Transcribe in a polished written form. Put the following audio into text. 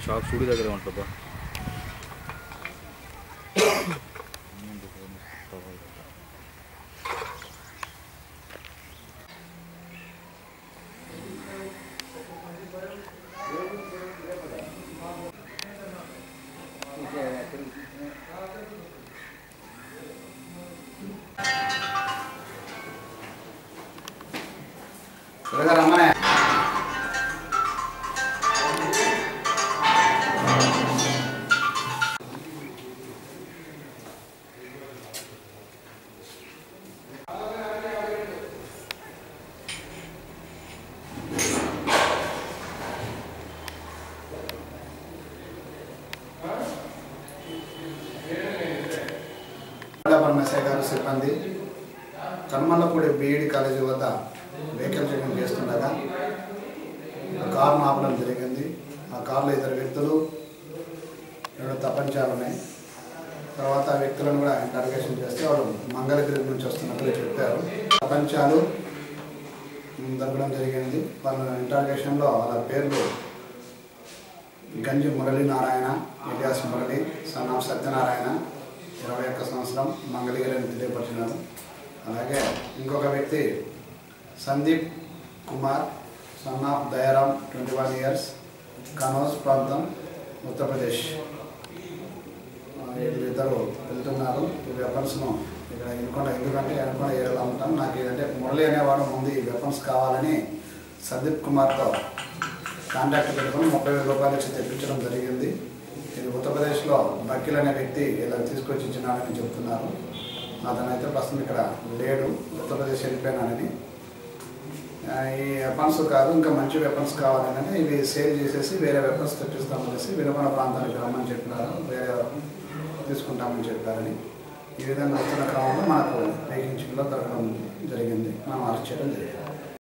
Shop studio దగ్గర ఉంటుందా? పరమేశ్వర గారు సిబ్బంది కనుమల్లపూడి బీఈడి కాలేజీ వద్ద వెహికల్ చెకింగ్ చేస్తుండగా కారును ఆపడం జరిగింది. ఆ కారులో ఇద్దరు వ్యక్తులు 2 తపంచాలు ఉన్నాయి. తర్వాత ఆ వ్యక్తులను కూడా ఇంటర్గేషన్ చేస్తే వాళ్ళు మంగళగిరి నుంచి వస్తున్నట్లు చెప్పారు. తపంచాలు దొరకడం జరిగింది. వాళ్ళ ఇంటర్గేషన్లో వాళ్ళ పేర్లు గంజి మురళీ నారాయణ, ఇలియాస్ మురళి, సన్ ఆఫ్ సత్యనారాయణ, 21 సంవత్సరం, మంగళగిరి అని తెలియపరిచినారు. అలాగే ఇంకొక వ్యక్తి Sandeep Kumar, son of Dayaram, 21 years, Kannauj ప్రాంతం, ఉత్తరప్రదేశ్. వీళ్ళిద్దరూ వెళ్తున్నారు. ఈ వెపన్స్ను ఇక్కడ ఎందుకంటే ఎన్నుకొండ ఏరియాలో ఉంటాం. నాకు ఏంటంటే మురళి అనేవాడు ముందు ఈ వెపన్స్ కావాలని సందీప్ కుమార్తో కాంటాక్ట్ పెట్టుకొని 30,000 రూపాయలు ఇచ్చి తెప్పించడం జరిగింది. ఇది ఉత్తరప్రదేశ్లో బకీల్ అనే వ్యక్తి ఇలా తీసుకొచ్చి ఇచ్చినాడని చెప్తున్నారు. అతను అయితే ప్రస్తుతం ఇక్కడ లేడు, ఉత్తరప్రదేశ్ వెళ్ళిపోయినాడని. ఈ వెపన్స్ కాదు, ఇంకా మంచి వెపన్స్ కావాలంటే ఇవి సేల్ చేసేసి వేరే వెపన్స్ తెప్పిస్తామనేసి వినుకొండ ప్రాంతానికి రమ్మని చెప్పినారు. వేరే తీసుకుంటామని చెప్పారని. ఈ విధంగా వస్తున్న క్రమంలో మనకు వెహికల్స్లో దొరకడం జరిగింది. మనం అరెస్ట్ చేయడం జరిగింది.